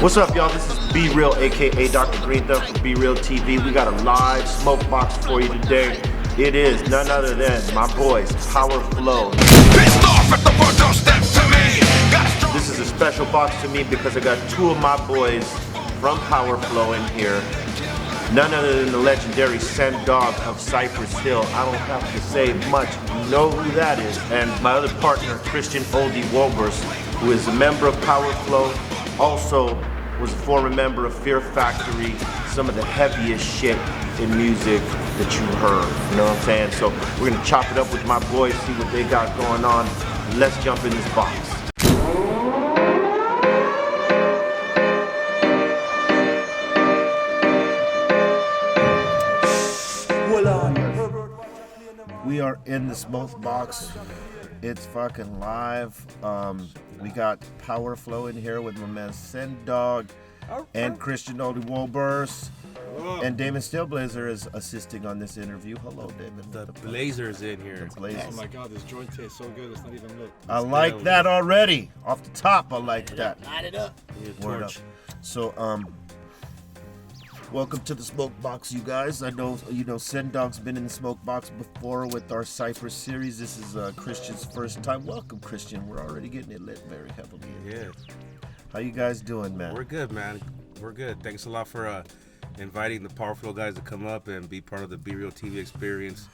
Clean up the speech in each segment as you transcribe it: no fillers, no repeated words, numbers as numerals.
What's up, y'all? This is Be Real, aka Dr. Greenthumb for BREALTV. We got a live Smokebox for you today. It is none other than my boys, Powerflo. This is a special box to me because I got two of my boys from Powerflo in here. None other than the legendary Send Dog of Cypress Hill. I don't have to say much. You know who that is. And my other partner, Christian Olde Wolbers, who is a member of Powerflo, also was a former member of Fear Factory, some of the heaviest shit in music that you heard, you know what I'm saying? So we're gonna chop it up with my boys, see what they got going on. Let's jump in this box. We are in the Smokebox. It's fucking live. We got Powerflo in here with my man Send Dog and Christian Olde Wolbers. And Damon Steelblazer is assisting on this interview. Hello, Damon. The Blazer's in here. The Blazers. Oh my God, this joint tastes so good. It's not even lit. I like that already. Off the top, I like that. Light it up. Word up. So, welcome to the Smokebox, you guys. I know, Send Dog's been in the Smokebox before with our Cypress series. This is Christian's first time. Welcome, Christian. We're already getting it lit very heavily. Yeah. How you guys doing, man? We're good, man. We're good. Thanks a lot for inviting the Powerflo guys to come up and be part of the BREALTV experience.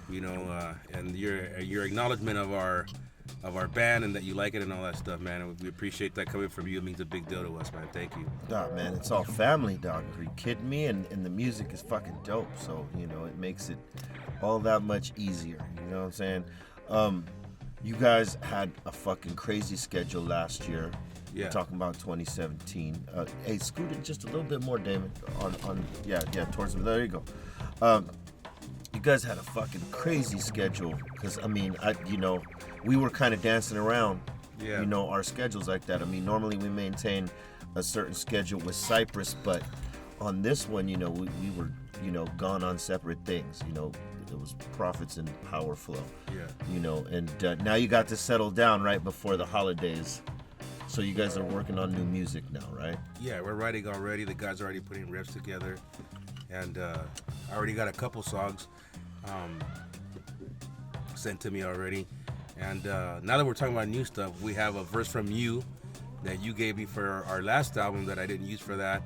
And your acknowledgement of our band and that you like it and all that stuff, man. We appreciate that coming from you. It means a big deal to us, man. Thank you. Nah, man, it's all family, dog. Are you kidding me? And the music is fucking dope. So, it makes it all that much easier. You know what I'm saying? You guys had a fucking crazy schedule last year. Yeah. We're talking about 2017. Hey, scoot it just a little bit more, Damon. Towards me. There you go. You guys had a fucking crazy schedule because we were kind of dancing around, our schedules like that. I mean, normally we maintain a certain schedule with Cypress, but on this one, we were, gone on separate things. It was Profits and Powerflo. Yeah. And now you got to settle down right before the holidays. So you guys are working on new music now, right? Yeah, we're writing already. The guys are already putting riffs together, and I already got a couple songs sent to me already. And now that we're talking about new stuff, we have a verse from you that you gave me for our last album that I didn't use for that.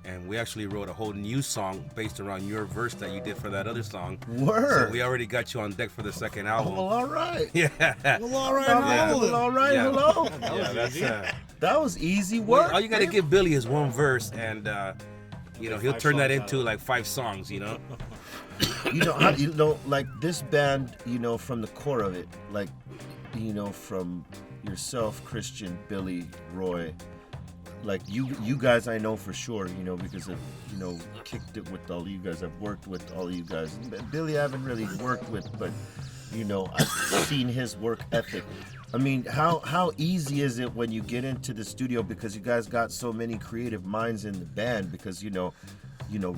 And we actually wrote a whole new song based around your verse that you did for that other song. Word. So we already got you on deck for the second album. Well, all right. Yeah. Well, all right, All right. Yeah. Hello. That was easy work. All you got to give Billy is one verse, and he'll turn that into like 5 songs. Like this band, from the core of it, like, from yourself, Christian, Billy, Roy, like you guys, I know for sure, because I've, kicked it with all of you guys. I've worked with all of you guys. Billy, I haven't really worked with, but, I've seen his work ethic. I mean, how easy is it when you get into the studio, because you guys got so many creative minds in the band, because,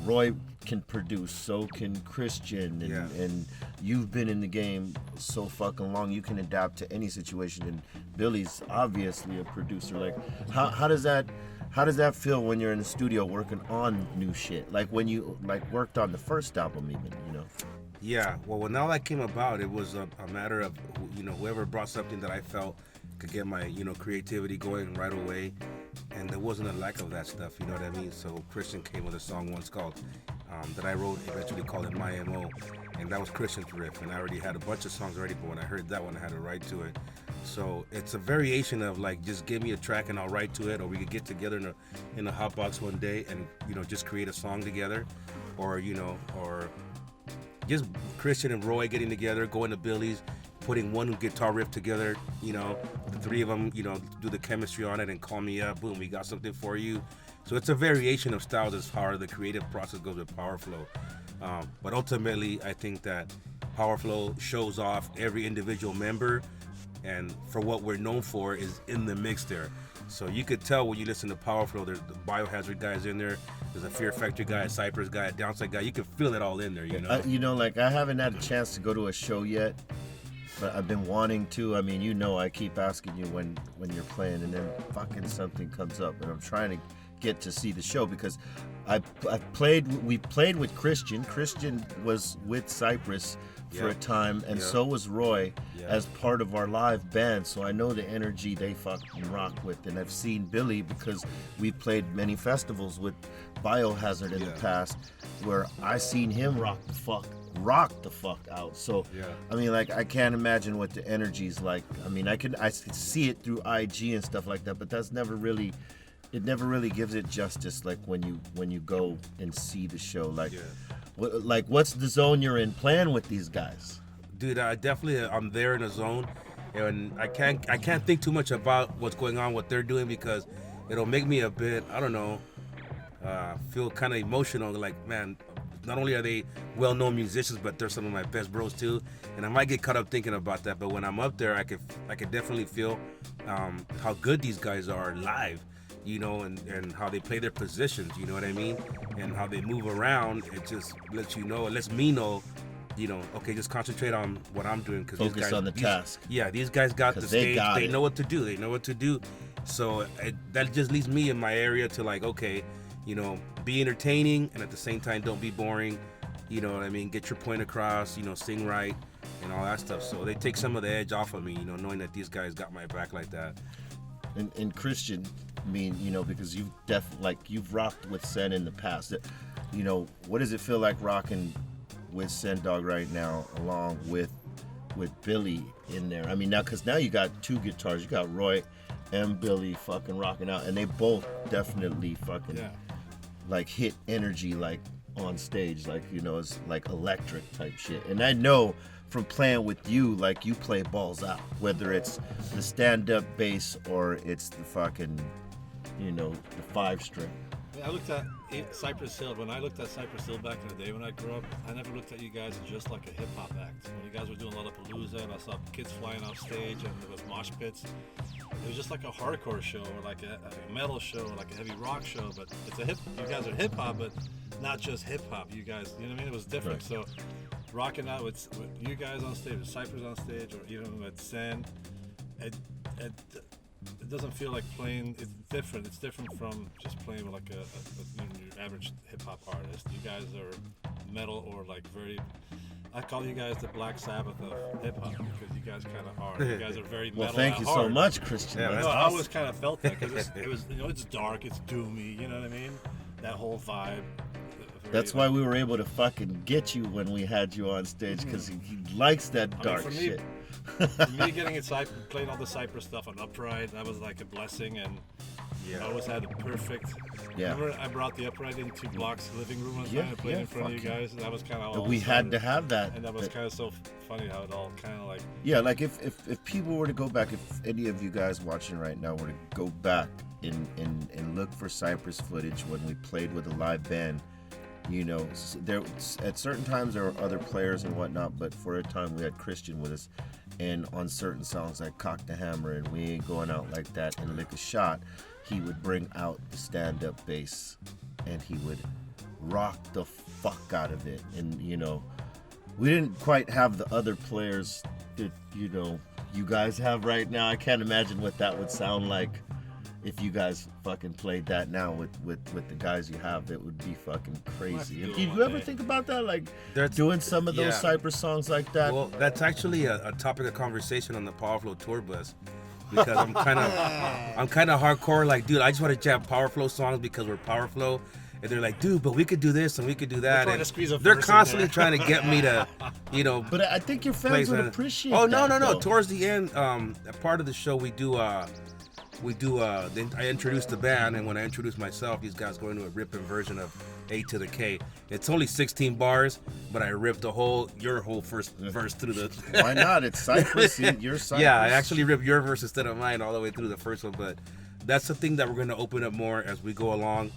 Roy can produce, so can Christian, and you've been in the game so fucking long, you can adapt to any situation, and Billy's obviously a producer. Like, how does that feel when you're in the studio working on new shit? Like when you worked on the first album even, Yeah, well, when all that came about, it was a matter of, whoever brought something that I felt could get my, creativity going right away. And there wasn't a lack of that stuff, you know what I mean? So Christian came with a song once called, that I wrote, eventually called it My M.O. And that was Christian's riff. And I already had a bunch of songs already, but when I heard that one, I had to write to it. So it's a variation of like, just give me a track and I'll write to it, or we could get together in a hot box one day and, just create a song together, or, or just Christian and Roy getting together, going to Billy's, putting one guitar riff together, the three of them, do the chemistry on it and call me up, boom, we got something for you. So it's a variation of styles as far as the creative process goes with Powerflo. But ultimately, I think that Powerflo shows off every individual member, and for what we're known for is in the mix there. So you could tell when you listen to Powerflo, there's the Biohazard guys in there, there's a Fear Factory guy, a Cypress guy, a Downside guy. You can feel it all in there, I haven't had a chance to go to a show yet, but I've been wanting to. I mean, I keep asking you when you're playing, and then fucking something comes up, and I'm trying to get to see the show because we played with Christian. Christian was with Cypress for a time, and so was Roy as part of our live band. So I know the energy they fucking rock with, and I've seen Billy because we played many festivals with Biohazard in the past, where I seen him rock the fuck out. So I mean, like, I can't imagine what the energy's like. I mean, I can see it through IG and stuff like that, but that's never really gives it justice, like when you go and see the show. Like what's the zone you're in playing with these guys? Dude, I'm there in a zone, and I can't think too much about what's going on, what they're doing, because it'll make me a bit, I don't know, feel kind of emotional. Like, man, not only are they well-known musicians, but they're some of my best bros too, and I might get caught up thinking about that. But when I'm up there, I could definitely feel how good these guys are live, you know, and how they play their positions, you know what I mean, and how they move around. It just lets me know, you know, okay, just concentrate on what I'm doing, because Focus these guys, on the task. Yeah, these guys got the stage. They know what to do. So that just leads me in my area to, like, okay, you know, be entertaining, and at the same time, don't be boring. You know what I mean? Get your point across, you know, sing right and all that stuff. So they take some of the edge off of me, you know, knowing that these guys got my back like that. And Christian, I mean, you know, because you've rocked with Sen in the past. You know, what does it feel like rocking with Sen Dog right now, along with Billy in there? I mean, because now you got two guitars. You got Roy and Billy fucking rocking out, and they both definitely fucking like hit energy, like on stage, like, you know, it's like electric type shit. And I know from playing with you, like, you play balls out, whether it's the stand-up bass or it's the fucking, you know, the 5-string. I looked at Cypress Hill. When I looked at Cypress Hill back in the day when I grew up, I never looked at you guys as just like a hip-hop act. When you guys were doing Lollapalooza and I saw kids flying off stage and there was mosh pits, it was just like a hardcore show, or like a metal show, or like a heavy rock show. But you guys are hip-hop, but not just hip-hop. You guys, you know what I mean? It was different. Right. So rocking out with you guys on stage, with Cypress on stage, or even with Sen, it doesn't feel like playing. It's different. It's different from just playing with like your average hip hop artist. You guys are metal, or like very. I call you guys the Black Sabbath of hip hop, because you guys kind of are. You guys are very metal. Well, thank you so much, Christian. Yeah, I always kind of felt that, because it was, you know, it's dark, it's doomy. You know what I mean? That whole vibe. That's why we were able to fucking get you when we had you on stage, because he likes that dark shit. For me, playing all the Cypress stuff on Upright, that was like a blessing, and I always had the perfect. Remember, I brought the Upright into Block's living room one time and played in front of you guys, and that was kind of all. We had to have that, and that was kind of so funny how it all kind of like. Yeah, like if people were to go back, if any of you guys watching right now were to go back and look for Cypress footage when we played with a live band. You know, there at certain times there were other players and whatnot, but for a time we had Christian with us, and on certain songs like Cock the Hammer and We Ain't Going Out Like That and Lick a Shot, he would bring out the stand-up bass and he would rock the fuck out of it. And, you know, we didn't quite have the other players that, you know, you guys have right now. I can't imagine what that would sound like. If you guys fucking played that now with the guys you have, it would be fucking crazy. Did you ever think about that, like doing some of those Cypress songs like that? Well, that's actually a topic of conversation on the Powerflo tour bus, because I'm kind of hardcore. Like, dude, I just want to jam Powerflo songs because we're Powerflo, and they're like, dude, but we could do this and we could do that. And they're constantly trying to get me to, you know. But I think your fans would appreciate. Oh no, that, no. Towards the end, a part of the show we do. I introduced the band, and when I introduced myself, these guys go into a ripping version of A to the K. It's only 16 bars, but I ripped your whole first verse through the. Why not? It's Cypress. Your Cypress. Yeah, I actually ripped your verse instead of mine all the way through the first one. But that's the thing that we're going to open up more as we go along.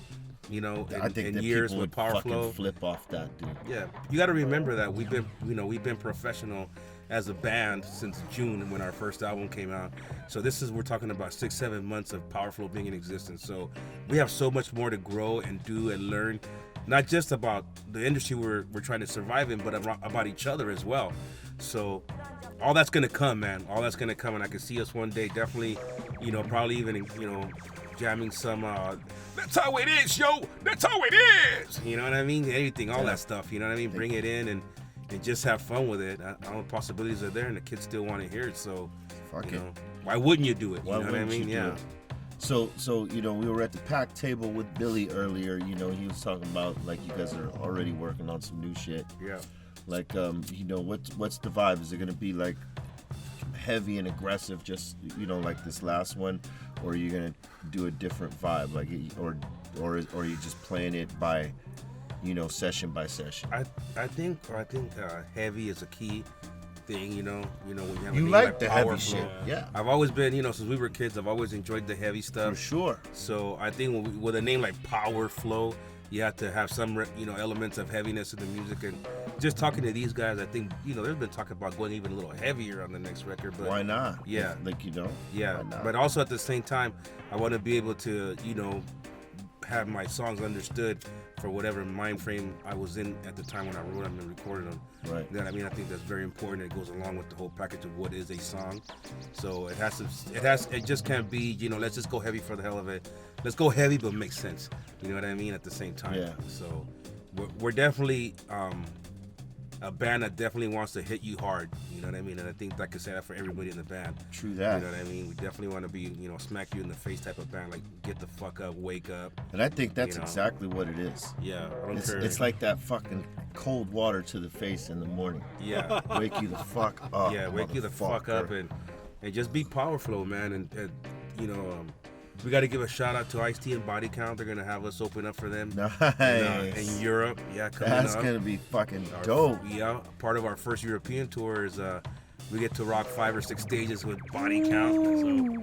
You know, I think in that years people with would Powerflo. fucking flip off that, dude. Yeah, you got to remember that we've been professional as a band since June when our first album came out. So we're talking about 6-7 months of Powerflo being in existence. So we have so much more to grow and do and learn, not just about the industry we're trying to survive in, but about each other as well. So all that's gonna come, man. All that's gonna come, and I can see us one day definitely, you know, probably even, you know, jamming some, that's how it is, yo. That's how it is. You know what I mean? Everything, all that stuff. You know what I mean? Bring it in and just have fun with it. All the possibilities are there, and the kids still want to hear it. So, Fuck you it. know, why wouldn't you do it? Why You know what I wouldn't mean? you do Yeah. it? So you know, we were at the pack table with Billy earlier. You know, he was talking about like you guys are already working on some new shit. Yeah. Like, you know, what's the vibe? Is it gonna be like heavy and aggressive, just like this last one, or are you gonna do a different vibe, like, or are you just playing it by, session by session? I think heavy is a key thing. You know when you have a You name like the heavy Powerflo. shit, yeah, I've always been, since we were kids, I've always enjoyed the heavy stuff. for sure. So I think with a name like Powerflo, you have to have some, elements of heaviness in the music. And just talking to these guys, I think, there's been talk about going even a little heavier on the next record. But Why not? Yeah. Yeah. Why not? But also at the same time, I want to be able to, have my songs understood for whatever mind frame I was in at the time when I wrote them and recorded them. Right. You know what I mean? I think that's very important. It goes along with the whole package of what is a song. So it just can't be, let's just go heavy for the hell of it. Let's go heavy, but make sense. You know what I mean? At the same time. Yeah. So we're definitely a band that definitely wants to hit you hard. You know what I mean? And I think I could say that for everybody in the band. True that. You know what I mean? We definitely want to be, smack you in the face type of band, like get the fuck up, wake up. And I think that's exactly what it is. Yeah, I don't care. It's like that fucking cold water to the face in the morning. Yeah. Wake you the fuck up. Yeah, wake you the fuck up and just be Powerflo, man. And we got to give a shout out to Ice-T and Body Count. They're gonna have us open up for them. Nice. In Europe. Yeah, coming That's up. gonna be fucking dope. Yeah, part of our first European tour is we get to rock 5 or 6 stages with Body Count. So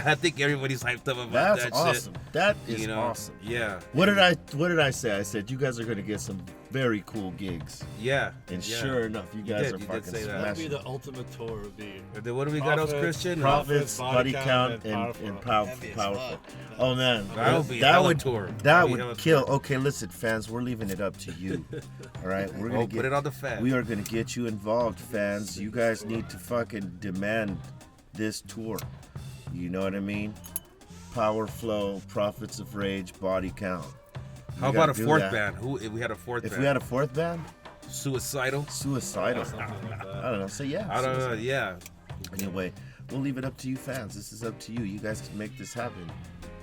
I think everybody's hyped up about That's that awesome. shit. That is awesome. Yeah. What did I say? I said you guys are gonna get some very cool gigs. Yeah. And yeah. sure enough, you guys did are fucking say that. That would smashing. be the ultimate tour. Would be. Then what do we got else, Christian? Profits, Body Count, and Powerflo. Powerful. Oh man, That'll be that hella would tour. that That'll be would hella kill. tour. Okay, listen, fans, we're leaving it up to you. All right, we're gonna Put it on the fans. We are gonna get you involved, fans. You guys need to fucking demand this tour. You know what I mean? Powerflo, Prophets of Rage, Body Count. How about a fourth band? If we had a fourth If band? we had a fourth band, Suicidal? Suicidal. Something like that. I don't know. So yeah. I don't know. Suicidal. Yeah. Anyway, we'll leave it up to you fans. This is up to you. You guys can make this happen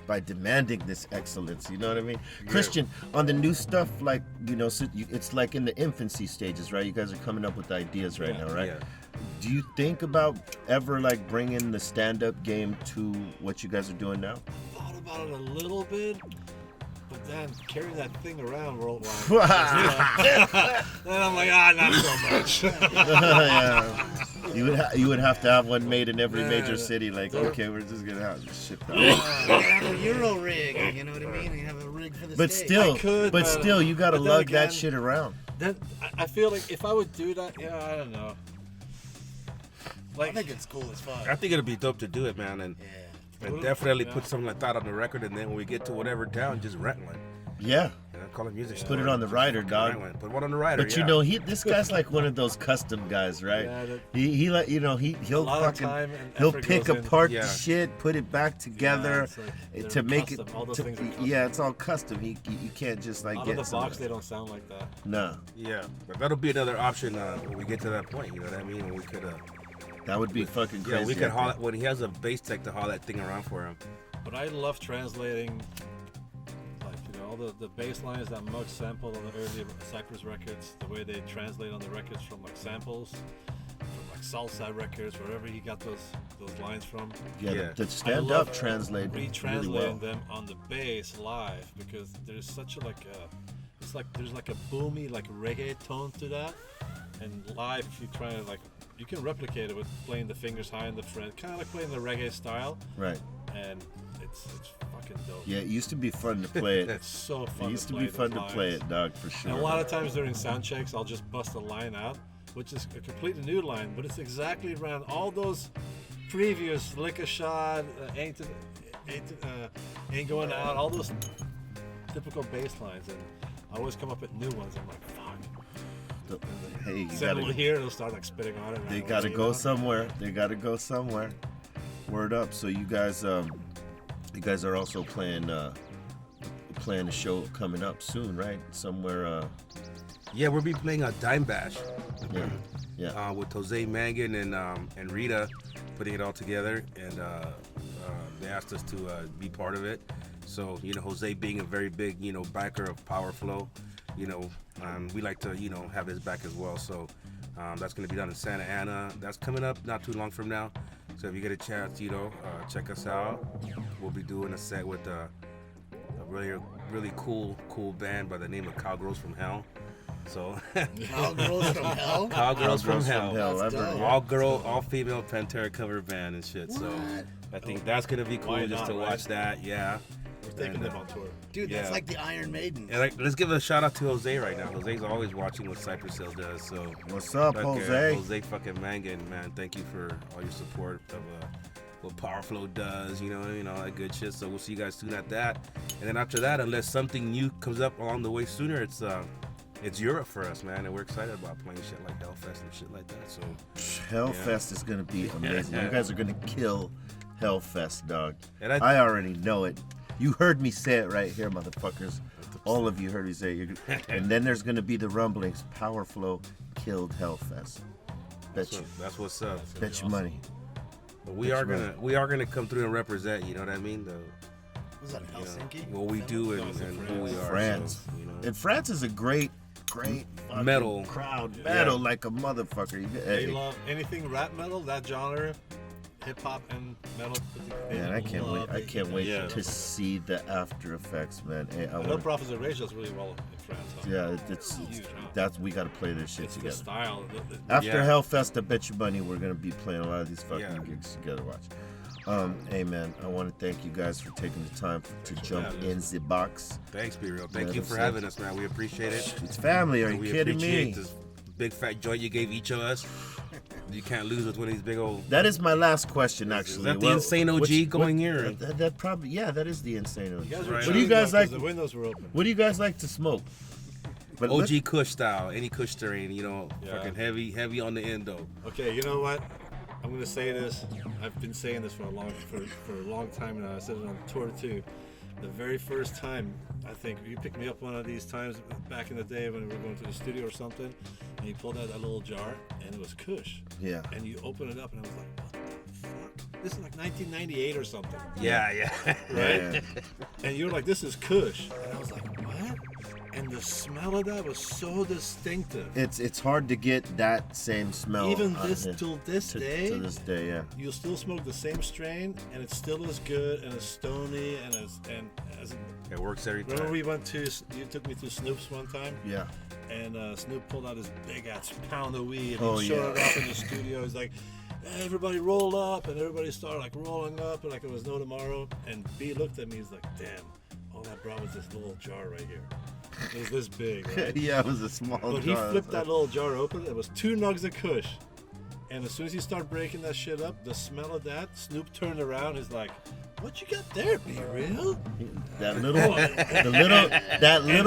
by demanding this excellence. You know what I mean? Yeah. Christian, on the new stuff, like, it's like in the infancy stages, right? You guys are coming up with ideas right now, right? Yeah. Do you think about ever like bringing the stand-up game to what you guys are doing now? Thought about it a little bit, but then carrying that thing around worldwide. Then I'm like, not so much. Yeah. You would have to have one made in every Yeah, major yeah. city. Like, okay, we're just gonna have this shit down. You have a Euro rig, you know what I mean? You have a rig for the But States. still, I could, but still, you gotta but then lug that again- shit around. Then I feel like if I would do that, I don't know. I think it's cool as fuck. I think it'd be dope to do it, man. And, Yeah. and definitely put something like that on the record. And then when we get to whatever town, just rent one. Yeah. Call it music store. Put it on the rider, Fucking dog. rent one. Put one on the rider. But yeah. this guy's like one of those custom guys, right? Yeah, that- He like he'll lot of fucking time and he'll effort pick goes in. apart Yeah. the shit, put it back together it's like to they're make custom. it. All those things are custom. Yeah, it's all custom. You can't just like Out get of the some. box, they don't sound like that. No, Yeah. But that'll be another option when we get to that point. You know what I mean? When we could. that would be fucking crazy. Yeah, we could I haul think. it when he has a bass tech to haul that thing around for him. But I love translating, like, all the bass lines that Mugg sampled on the early Cypress records, the way they translate on the records from like samples, from like Salazar records, wherever he got those lines from. Yeah, Yeah. the I stand love up translate really retranslating well. them on the bass live because there's such a it's like there's like a boomy like reggae tone to that, and live if you try to you can replicate it with playing the fingers high in the fret, kind of like playing the reggae style, Right. and it's fucking dope. Yeah, it used to be fun to play it. It's so fun. It used to play be fun those to play lines. it, dog, for sure. And a lot of times during sound checks, I'll just bust a line out, which is a completely new line, but it's exactly around all those previous lick a shot, ain't going out, all those typical bass lines, and I always come up with new ones. I'm like, fuck. Hey, you Send them gotta, here, they'll start like spitting on it. they gotta go somewhere. They gotta go somewhere. Word up. So you guys, You guys are also playing a show coming up soon, right? Somewhere. Yeah, we'll be playing a Dime Bash. Yeah. With Jose Mangan and Rita putting it all together, and they asked us to be part of it. So, Jose being a very big, backer of Powerflo, we like to, have his back as well. So that's going to be done in Santa Ana. That's coming up not too long from now. So if you get a chance, check us out. We'll be doing a set with a really cool band by the name of Cowgirls from Hell. So Cowgirls from Hell? Cowgirls from Hell. That's dope. All female Pantera cover band and shit. So I think that's gonna be cool just to watch that. Yeah. We're taking them on tour. Dude, that's like the Iron Maiden. And let's give a shout out to Jose right now. Jose's always watching what Cypress Hill does. So What's up, Jose? Jose fucking Mangan, man. Thank you for all your support of what Powerflo does, that good shit. So we'll see you guys soon at that. And then after that, unless something new comes up along the way sooner, it's Europe for us, man, and we're excited about playing shit like Hellfest and shit like that. So Hellfest is gonna be amazing. You guys are gonna kill Hellfest, dog. And I already know it. You heard me say it right here, motherfuckers. All of you heard me say it. And then there's gonna be the rumblings. Powerflo killed Hellfest. Bet you. That's what's up. Bet you money. But we are gonna come through and represent. You know what I mean? Was that in Helsinki? What we do and who we are. France. So, And France is a great fucking Metal crowd. Metal like a motherfucker. They love anything rap metal, that genre, hip hop and metal. Man, I can't wait. I can't wait Yeah. to see the after effects, man. Hey, I know Prophets of Rage does really well in France. Huh? yeah, it's huge, huh? that's we got to play this shit It's the together. style. After Yeah. Hellfest, I bet you money we're gonna be playing a lot of these fucking Yeah. gigs together. Watch. Hey man, I want to thank you guys for taking the time to jump in the box. Thanks, Be Real. Thank Yeah, you that's for it. having us, man. We appreciate it. It's family. Are you We kidding appreciate me? this big fat joint you gave each of us. You can't lose with one of these big old. That is my last question, actually. Is that the insane OG going here? That probably, yeah, that is the insane OG. You guys were Right. What do you chilling guys though, 'cause like? The windows were open. What do you guys like to smoke? But OG Kush style, any Kush strain, Yeah. fucking heavy on the end though. Okay, you know what? I'm gonna say this. I've been saying this for a long time now. I said it on tour too. The very first time, I think you picked me up one of these times back in the day when we were going to the studio or something, and you pulled out that little jar, and it was Kush. Yeah. And you open it up, and I was like, what the fuck? This is like 1998 or something. Yeah. Right? Yeah. And you were like, this is Kush. And I was like, what? And the smell of that was so distinctive. It's hard to get that same smell. Even out this here. till this day. To this day, yeah. You'll still smoke the same strain, and it's still as good and as stony and as. It works every time. Remember we went to? You took me to Snoop's one time, Yeah. and Snoop pulled out his big ass pound of weed and Oh, he showed yeah. it off in the studio. He's like, hey, everybody roll up, and everybody started like rolling up, and like it was no tomorrow. And B looked at me, he's like, damn, all I brought was this little jar right here. It was this big, right? Yeah, it was a small But he jar. flipped that little jar open. It was 2 nugs of Kush. And as soon as he started breaking that shit up, the smell of that, Snoop turned around. He's like, "What you got there, Be Real?" That little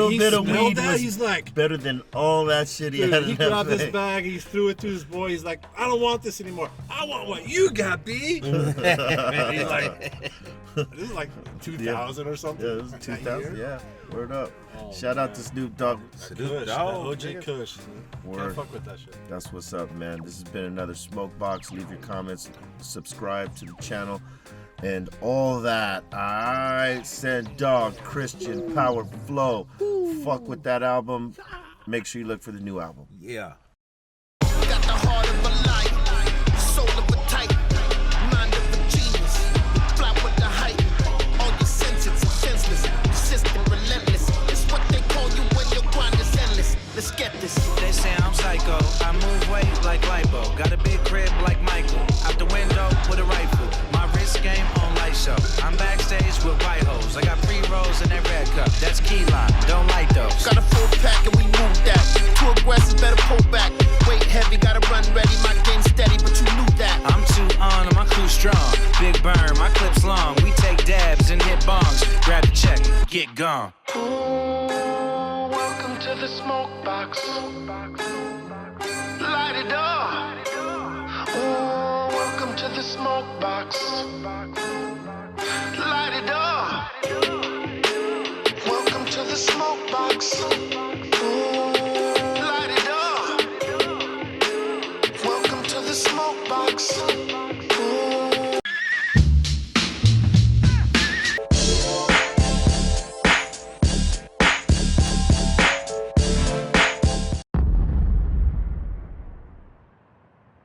he bit of smelled weed that, was he's like, better than all that shit he dude, had he in that grabbed his bag. bag, he threw it to his boy. He's like, "I don't want this anymore. I want what you got, B." And he's like, this is like 2000 or something. Yeah, it was that 2000. year. Yeah, word up. Oh, Shout out to Snoop Dogg. Kush, Dogg. that OG Kush. Word. Can't fuck with that shit. That's what's up, man. This has been another Smokebox. Leave your comments, subscribe to the channel, and all that. I said, dog, Christian Powerflo. Fuck with that album. Make sure you look for the new album. Yeah. Got the heart of a lion, soul of a titan, mind of a genius, fly with the height. All your senses are senseless, the system relentless. It's what they call you when your grind is endless. Let's get this. They say I'm psycho. I move weight like lipo. Got a big crib like Michael. Out the window with a rifle. My wrist game on light show. I'm backstage with white hoes. I got pre-rolls in that red cup. That's key lime. Don't like those. Got a full pack and we move that. Too aggressive, better pull back. Weight heavy, gotta run ready. My game steady, but you knew that. I'm too on and my crew strong. Big burn, my clip's long. We take dabs and hit bongs. Grab the check, get gone. Ooh, welcome to the Smokebox. Light it up. Ooh, welcome to the Smokebox. Light it up.